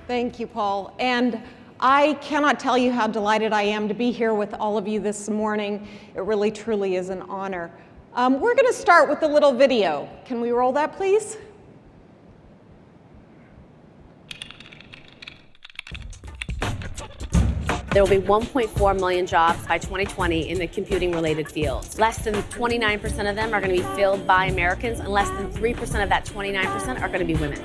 Thank you, Paul. And I cannot tell you how delighted I am to be here with all of you this morning. It really, truly is an honor. We're going to start with a little video. Can we roll that, please? There will be 1.4 million jobs by 2020 in the computing-related fields. Less than 29% of them are going to be filled by Americans, and less than 3% of that 29% are going to be women.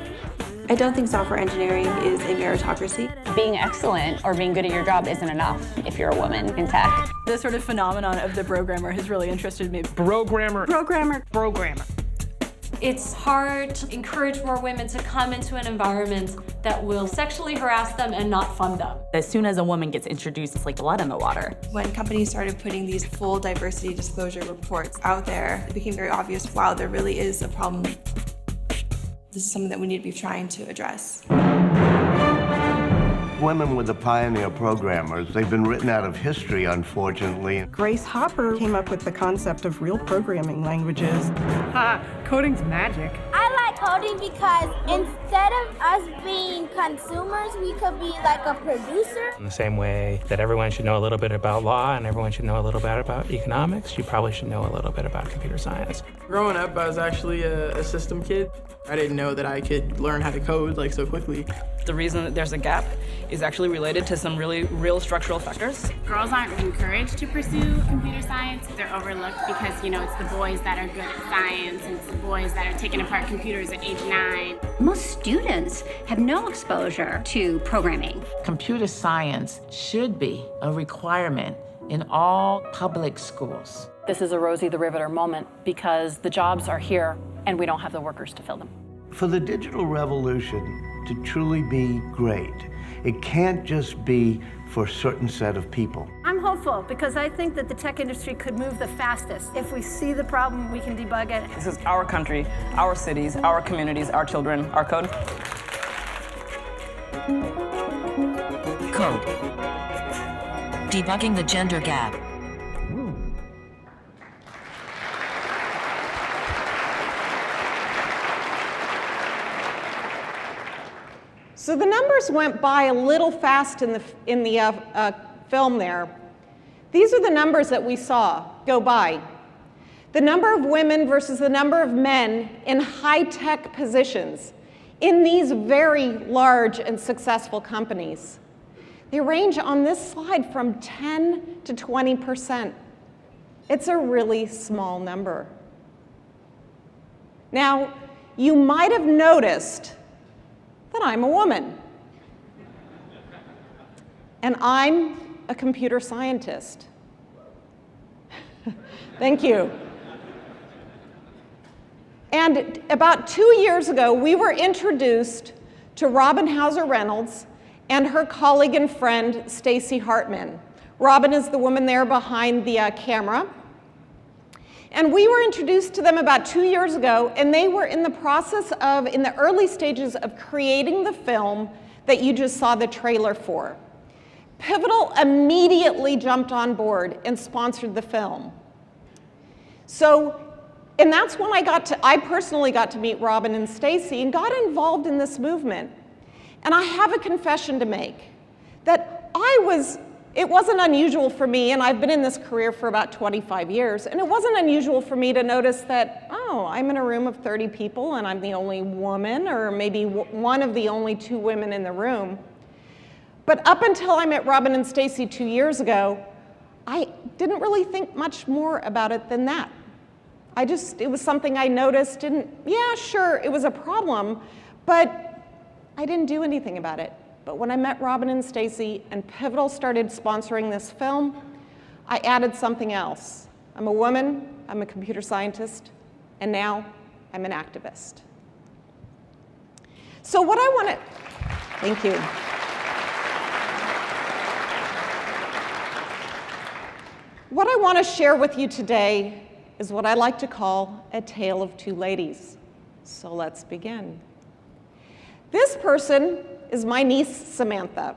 I don't think software engineering is a meritocracy. Being excellent or being good at your job isn't enough if you're a woman in tech. The sort of phenomenon of the programmer has really interested me. Programmer. It's hard to encourage more women to come into an environment that will sexually harass them and not fund them. As soon as a woman gets introduced, it's like blood in the water. When companies started putting these full diversity disclosure reports out there, it became very obvious, wow, there really is a problem. This is something that we need to be trying to address. Women were the pioneer programmers. They've been written out of history, unfortunately. Grace Hopper came up with the concept of real programming languages. Coding's magic. I like coding because instead of us being consumers, we could be like a producer. In the same way that everyone should know a little bit about law and everyone should know a little bit about economics, you probably should know a little bit about computer science. Growing up, I was actually a system kid. I didn't know that I could learn how to code like so quickly. The reason that there's a gap is actually related to some really real structural factors. Girls aren't encouraged to pursue computer science. They're overlooked because, you know, it's the boys that are good at science and it's the boys that are taking apart computers at age 9. Most students have no exposure to programming. Computer science should be a requirement in all public schools. This is a Rosie the Riveter moment because the jobs are here and we don't have the workers to fill them. For the digital revolution to truly be great, it can't just be for a certain set of people. I'm hopeful because I think that the tech industry could move the fastest. If we see the problem, we can debug it. This is our country, our cities, our communities, our children, our code. Code. Debugging the gender gap. So the numbers went by a little fast in the film there. These are the numbers that we saw go by. The number of women versus the number of men in high-tech positions in these very large and successful companies. They range on this slide from 10 to 20%. It's a really small number. Now, you might have noticed that I'm a woman. And I'm a computer scientist. Thank you. And about 2 years ago, we were introduced to Robin Hauser Reynolds and her colleague and friend, Stacy Hartman. Robin is the woman there behind the camera. And we were introduced to them about 2 years ago, and they were in the process of, in the early stages of creating the film that you just saw the trailer for. Pivotal immediately jumped on board and sponsored the film. So, and that's when I personally got to meet Robin and Stacy and got involved in this movement. And I have a confession to make, that it wasn't unusual for me, and I've been in this career for about 25 years, and it wasn't unusual for me to notice that, oh, I'm in a room of 30 people and I'm the only woman, or maybe one of the only 2 women in the room. But up until I met Robin and Stacy 2 years ago, I didn't really think much more about it than that. It was something I noticed, and yeah, sure, it was a problem, but I didn't do anything about it. But when I met Robin and Stacy and Pivotal started sponsoring this film, I added something else. I'm a woman, I'm a computer scientist, and now I'm an activist. So what I want to, thank you. What I want to share with you today is what I like to call a tale of 2 ladies. So let's begin. This person is my niece, Samantha.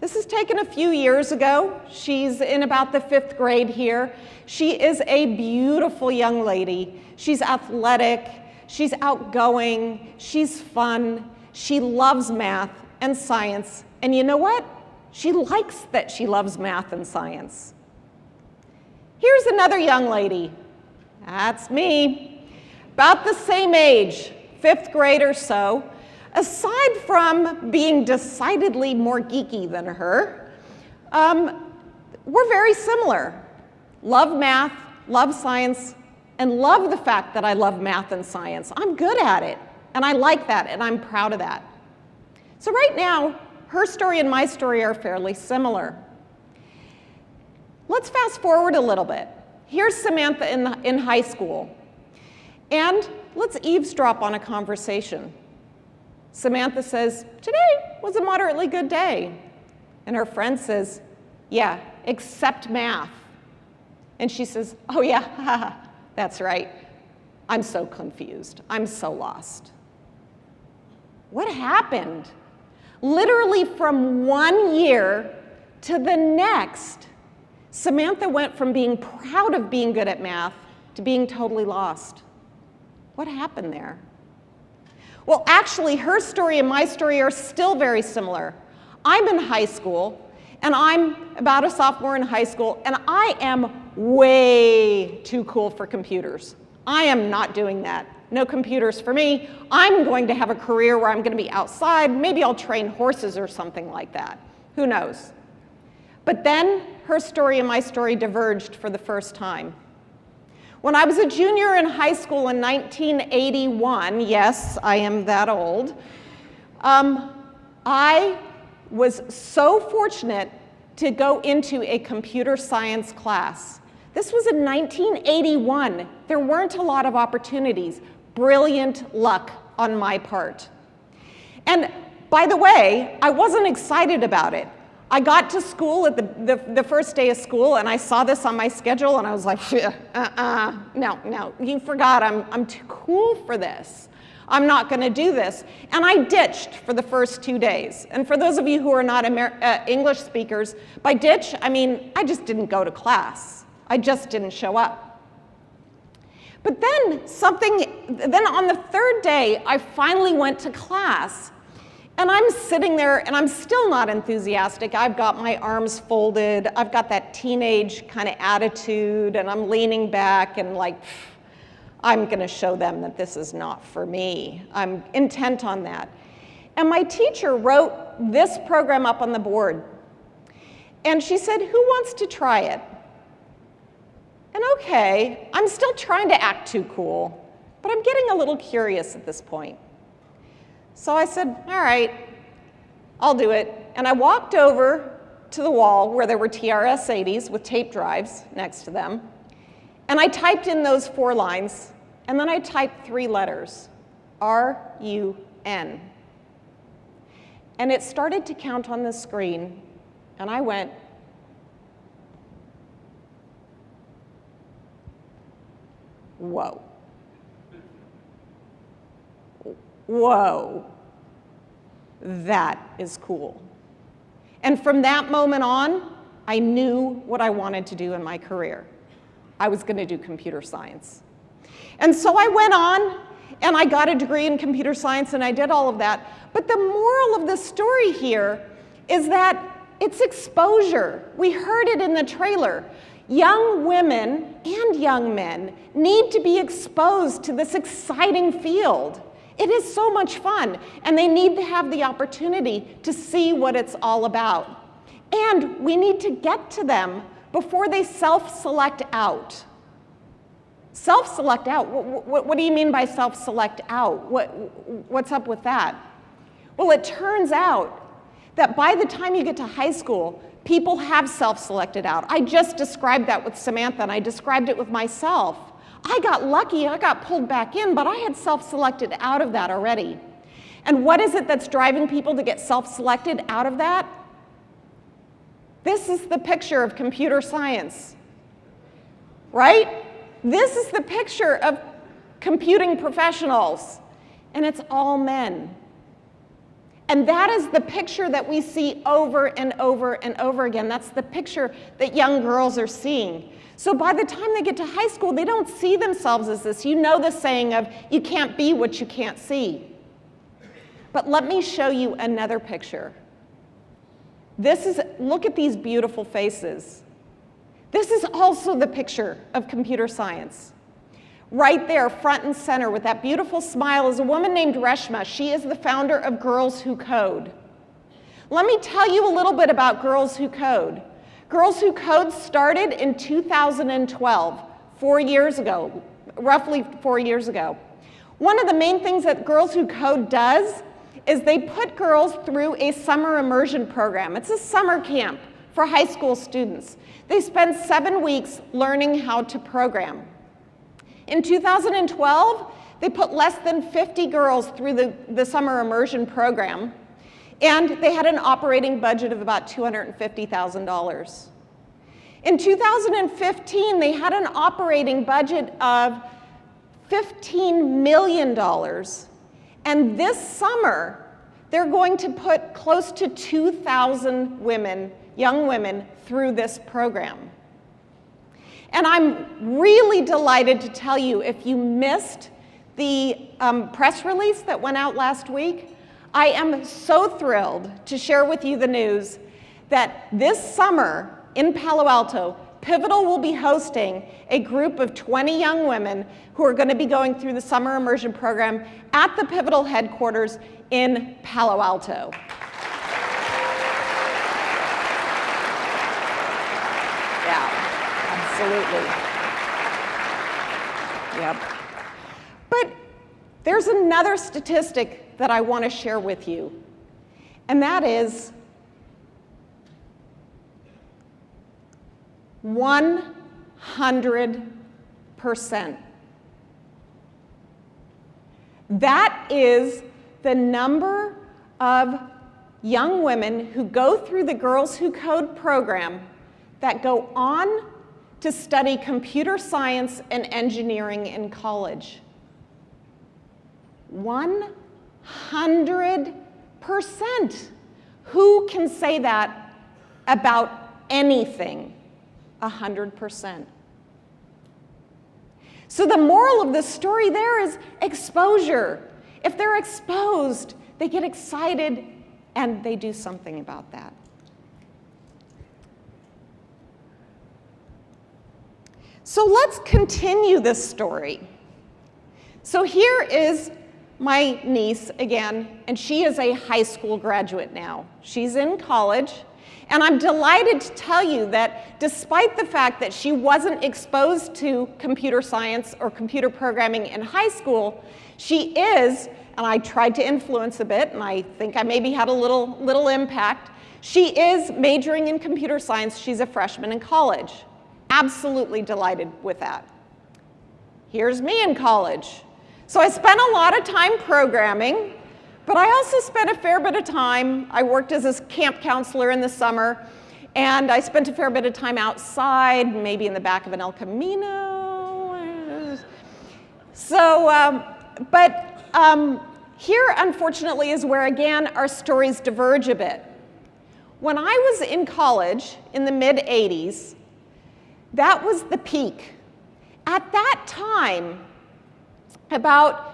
This is taken a few years ago. She's in about the 5th grade here. She is a beautiful young lady. She's athletic, she's outgoing, she's fun, she loves math, and science, and you know what? She likes that she loves math and science. Here's another young lady. That's me. About the same age, 5th grade or so. Aside from being decidedly more geeky than her, we're very similar. Love math, love science, and love the fact that I love math and science. I'm good at it, and I like that, and I'm proud of that. So right now, her story and my story are fairly similar. Let's fast forward a little bit. Here's Samantha in high school, and let's eavesdrop on a conversation. Samantha says, "Today was a moderately good day." And her friend says, "Yeah, except math." And she says, "Oh yeah, that's right. I'm so confused. I'm so lost." What happened? Literally from one year to the next, Samantha went from being proud of being good at math to being totally lost. What happened there? Well, actually, her story and my story are still very similar. I'm in high school, and I'm about a sophomore in high school, and I am way too cool for computers. I am not doing that. No computers for me. I'm going to have a career where I'm going to be outside. Maybe I'll train horses or something like that. Who knows? But then her story and my story diverged for the first time. When I was a junior in high school in 1981, yes, I am that old, I was so fortunate to go into a computer science class. This was in 1981. There weren't a lot of opportunities. Brilliant luck on my part. And by the way, I wasn't excited about it. I got to school at the first day of school, and I saw this on my schedule, and I was like, no, you forgot, I'm too cool for this. I'm not going to do this. And I ditched for the first 2 days. And for those of you who are not English speakers, by ditch, I mean, I just didn't go to class. I just didn't show up. But then on the 3rd day, I finally went to class. And I'm sitting there, and I'm still not enthusiastic. I've got my arms folded. I've got that teenage kind of attitude, and I'm leaning back and like, I'm going to show them that this is not for me. I'm intent on that. And my teacher wrote this program up on the board. And she said, "Who wants to try it?" And okay, I'm still trying to act too cool, but I'm getting a little curious at this point. So I said, all right, I'll do it. And I walked over to the wall where there were TRS-80s with tape drives next to them. And I typed in those 4 lines, and then I typed 3 letters, R-U-N. And it started to count on the screen, and I went, whoa. Whoa, that is cool. And from that moment on, I knew what I wanted to do in my career. I was going to do computer science. And so I went on, and I got a degree in computer science, and I did all of that. But the moral of the story here is that it's exposure. We heard it in the trailer. Young women and young men need to be exposed to this exciting field. It is so much fun, and they need to have the opportunity to see what it's all about. And we need to get to them before they self-select out. Self-select out? What do you mean by self-select out? What's up with that? Well, it turns out that by the time you get to high school, people have self-selected out. I just described that with Samantha, and I described it with myself. I got lucky, I got pulled back in, but I had self-selected out of that already. And what is it that's driving people to get self-selected out of that? This is the picture of computer science, right? This is the picture of computing professionals, and it's all men. And that is the picture that we see over and over and over again. That's the picture that young girls are seeing. So by the time they get to high school, they don't see themselves as this. You know the saying of, you can't be what you can't see. But let me show you another picture. Look at these beautiful faces. This is also the picture of computer science. Right there, front and center, with that beautiful smile, is a woman named Reshma. She is the founder of Girls Who Code. Let me tell you a little bit about Girls Who Code. Girls Who Code started in 2012, 4 years ago, roughly 4 years ago. One of the main things that Girls Who Code does is they put girls through a summer immersion program. It's a summer camp for high school students. They spend 7 weeks learning how to program. In 2012, they put less than 50 girls through the summer immersion program, and they had an operating budget of about $250,000. In 2015, they had an operating budget of $15 million, and this summer, they're going to put close to 2,000 women, young women, through this program. And I'm really delighted to tell you, if you missed the press release that went out last week, I am so thrilled to share with you the news that this summer in Palo Alto, Pivotal will be hosting a group of 20 young women who are going to be going through the summer immersion program at the Pivotal headquarters in Palo Alto. Absolutely. Yep. But there's another statistic that I want to share with you, and that is 100%. That is the number of young women who go through the Girls Who Code program that go on to study computer science and engineering in college. 100%. Who can say that about anything? 100%. So the moral of the story there is exposure. If they're exposed, they get excited and they do something about that. So let's continue this story. So here is my niece again, and she is a high school graduate now. She's in college, and I'm delighted to tell you that despite the fact that she wasn't exposed to computer science or computer programming in high school, she is, and I tried to influence a bit, and I think I maybe had a little impact, she is majoring in computer science. She's a freshman in college. Absolutely delighted with that. Here's me in college. So I spent a lot of time programming, but I also spent a fair bit of time, I worked as a camp counselor in the summer, and I spent a fair bit of time outside, maybe in the back of an El Camino. So, here, unfortunately, is where, again, our stories diverge a bit. When I was in college in the mid-'80s, that was the peak. At that time, about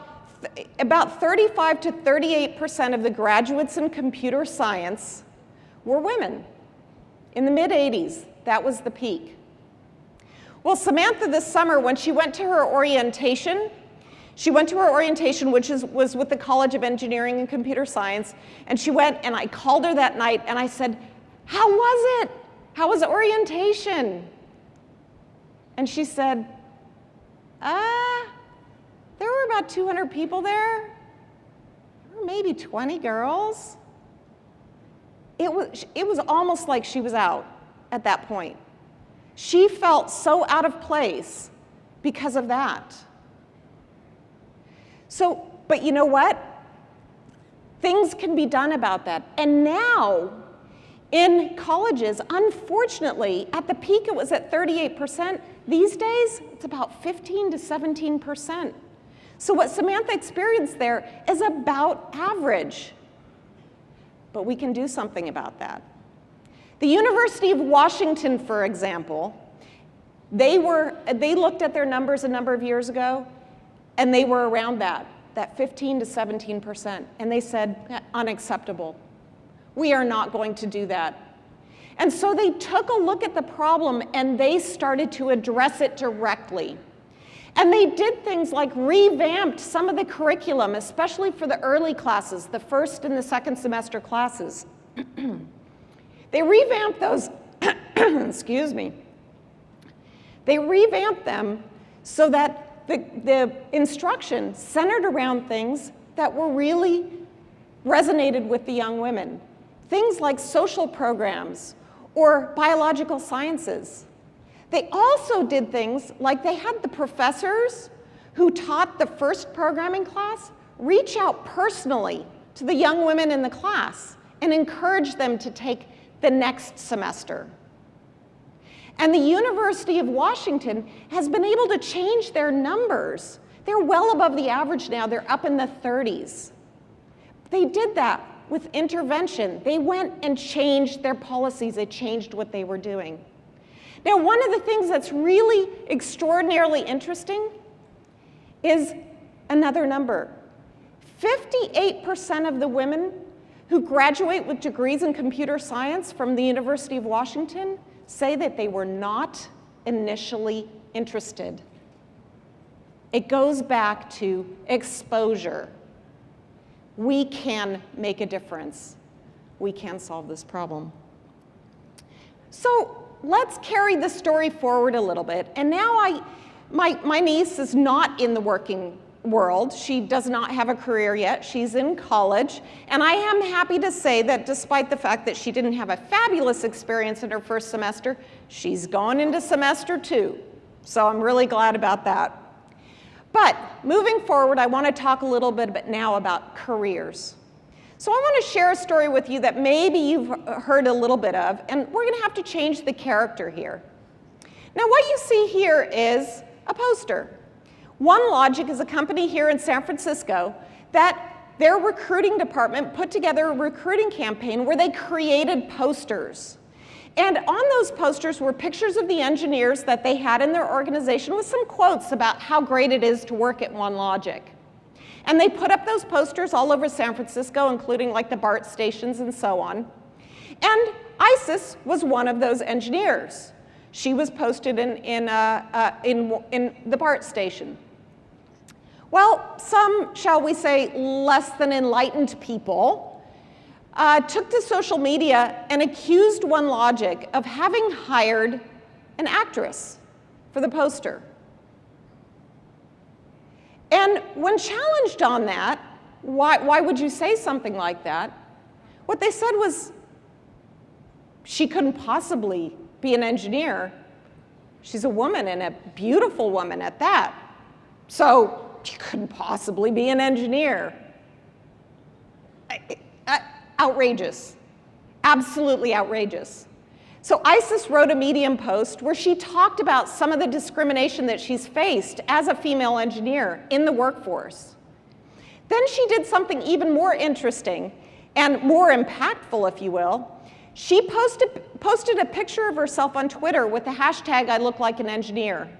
35 to 38% of the graduates in computer science were women. In the mid-'80s, that was the peak. Well, Samantha this summer, when she went to her orientation, which was with the College of Engineering and Computer Science, and she went, and I called her that night, and I said, "How was it? How was orientation?" And she said, there were about 200 people there. There were maybe 20 girls. It was almost like she was out at that point. She felt so out of place because of that. So, but you know what? Things can be done about that. And now, in colleges, unfortunately, at the peak it was at 38%. These days, it's about 15 to 17%. So what Samantha experienced there is about average. But we can do something about that. The University of Washington, for example, they looked at their numbers a number of years ago, and they were around that. that 15 to 17%, and they said, unacceptable. We are not going to do that. And so they took a look at the problem and they started to address it directly. And they did things like revamped some of the curriculum, especially for the early classes, the first and the second semester classes. They revamped those, excuse me. They revamped them so that the instruction centered around things that were really resonated with the young women. Things like social programs or biological sciences. They also did things like they had the professors who taught the first programming class reach out personally to the young women in the class and encourage them to take the next semester. And the University of Washington has been able to change their numbers. They're well above the average now. They're up in the 30s. They did that with intervention. They went and changed their policies. They changed what they were doing. Now, one of the things that's really extraordinarily interesting is another number. 58% of the women who graduate with degrees in computer science from the University of Washington say that they were not initially interested. It goes back to exposure. We can make a difference. We can solve this problem. So let's carry the story forward a little bit. And now my niece is not in the working world. She does not have a career yet. She's in college. And I am happy to say that despite the fact that she didn't have a fabulous experience in her first semester, she's gone into semester 2. So I'm really glad about that. But moving forward, I want to talk a little bit now about careers. So I want to share a story with you that maybe you've heard a little bit of, and we're going to have to change the character here. Now what you see here is a poster. OneLogic is a company here in San Francisco that their recruiting department put together a recruiting campaign where they created posters. And on those posters were pictures of the engineers that they had in their organization with some quotes about how great it is to work at OneLogic. And they put up those posters all over San Francisco, including like the BART stations and so on. And Isis was one of those engineers. She was posted in the BART station. Well, some, shall we say, less than enlightened people took to social media and accused OneLogic of having hired an actress for the poster. And when challenged on that, why would you say something like that? What they said was, she couldn't possibly be an engineer. She's a woman, and a beautiful woman at that. So she couldn't possibly be an engineer. Outrageous. Absolutely outrageous. So Isis wrote a Medium post where she talked about some of the discrimination that she's faced as a female engineer in the workforce. Then she did something even more interesting and more impactful, if you will. She posted a picture of herself on Twitter with the hashtag "I look like an engineer."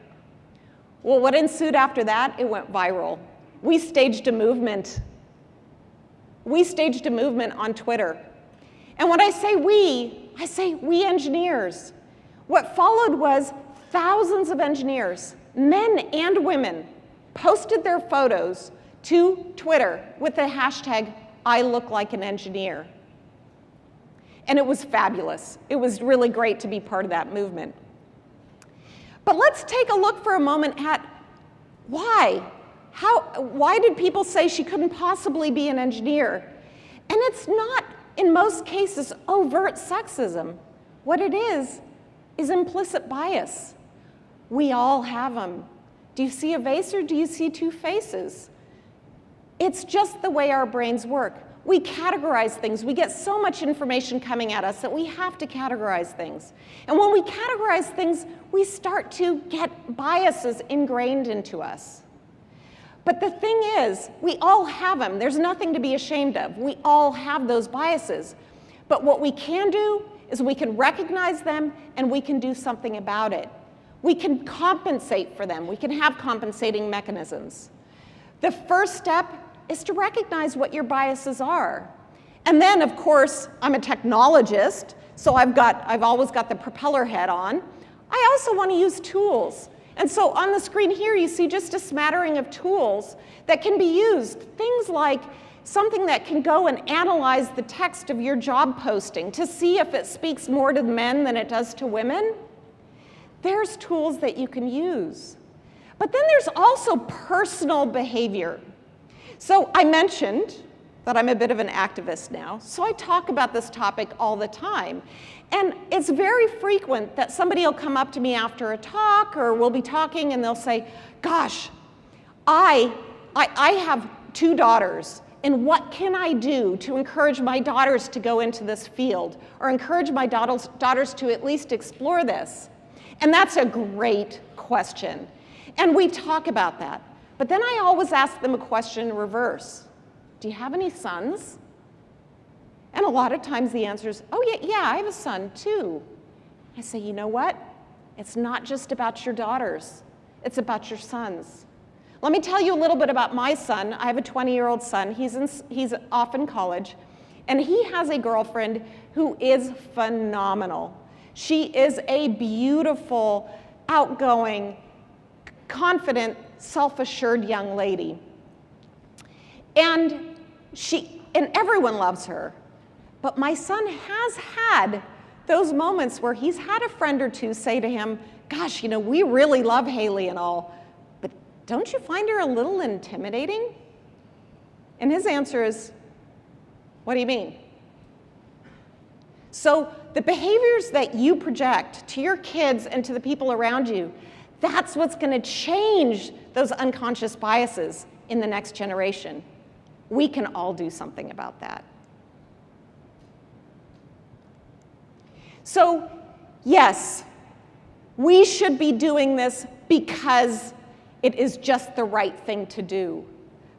Well, what ensued after that? It went viral. We staged a movement. We staged a movement on Twitter. And when I say we engineers. What followed was thousands of engineers, men and women, posted their photos to Twitter with the hashtag "I look like an engineer." And it was fabulous. It was really great to be part of that movement. But let's take a look for a moment at why. Why did people say she couldn't possibly be an engineer? And it's not, in most cases, overt sexism. What it is implicit bias. We all have them. Do you see a vase or do you see two faces? It's just the way our brains work. We categorize things. We get so much information coming at us that we have to categorize things. And when we categorize things, we start to get biases ingrained into us. But the thing is, we all have them. There's nothing to be ashamed of. We all have those biases. But what we can do is we can recognize them and we can do something about it. We can compensate for them. We can have compensating mechanisms. The first step is to recognize what your biases are. And then, of course, I'm a technologist, so I've always got the propeller head on. I also want to use tools. And so on the screen here, you see just a smattering of tools that can be used. Things like something that can go and analyze the text of your job posting to see if it speaks more to men than it does to women. There's tools that you can use. But then there's also personal behavior. So I mentioned that I'm a bit of an activist now, so I talk about this topic all the time. And it's very frequent that somebody will come up to me after a talk, or we'll be talking and they'll say, gosh, I have 2 daughters, and what can I do to encourage my daughters to go into this field, or encourage my daughters to at least explore this? And that's a great question. And we talk about that. But then I always ask them a question in reverse. Do you have any sons? And a lot of times the answer is, oh yeah, I have a son too. I say, you know what? It's not just about your daughters. It's about your sons. Let me tell you a little bit about my son. I have a 20-year-old son. He's off in college. And he has a girlfriend who is phenomenal. She is a beautiful, outgoing, confident, self-assured young lady. And everyone loves her. But my son has had those moments where he's had a friend or two say to him, gosh, you know, we really love Haley and all, but don't you find her a little intimidating? And his answer is, what do you mean? So the behaviors that you project to your kids and to the people around you, that's what's going to change those unconscious biases in the next generation. We can all do something about that. So, yes, we should be doing this because it is just the right thing to do.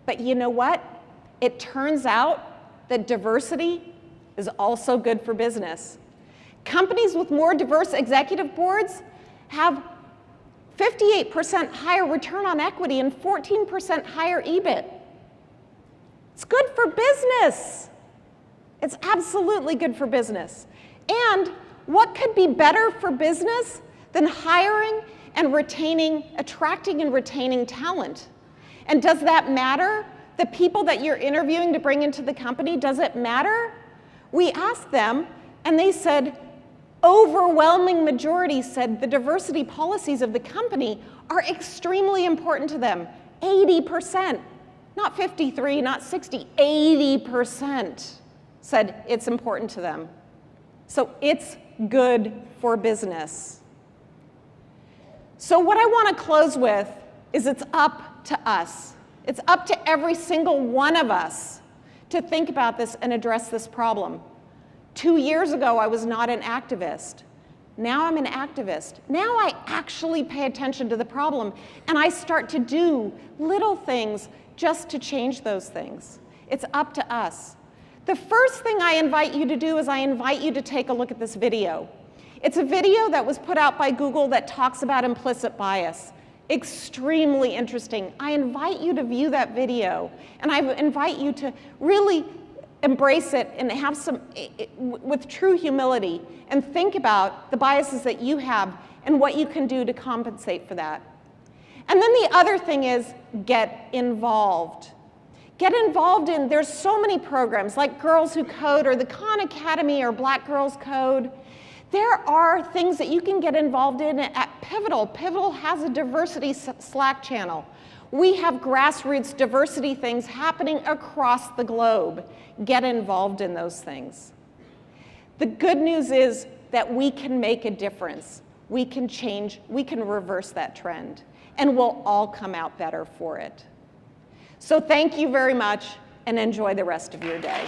But you know what? It turns out that diversity is also good for business. Companies with more diverse executive boards have 58% higher return on equity and 14% higher EBIT. It's good for business. It's absolutely good for business. And what could be better for business than hiring and attracting and retaining talent? And does that matter? The people that you're interviewing to bring into the company, does it matter? We asked them, and they said, overwhelming majority said the diversity policies of the company are extremely important to them. 80%, not 53, not 60, 80% said it's important to them. So it's good for business. So what I want to close with is it's up to us. It's up to every single one of us to think about this and address this problem. 2 years ago, I was not an activist. Now I'm an activist. Now I actually pay attention to the problem, and I start to do little things just to change those things. It's up to us. The first thing I invite you to do is I invite you to take a look at this video. It's a video that was put out by Google that talks about implicit bias. Extremely interesting. I invite you to view that video, and I invite you to really embrace it and have with true humility, and think about the biases that you have and what you can do to compensate for that. And then the other thing is get involved. Get involved in, there's so many programs like Girls Who Code or the Khan Academy or Black Girls Code. There are things that you can get involved in at Pivotal. Pivotal has a diversity Slack channel. We have grassroots diversity things happening across the globe. Get involved in those things. The good news is that we can make a difference. We can change, we can reverse that trend, and we'll all come out better for it. So thank you very much, and enjoy the rest of your day.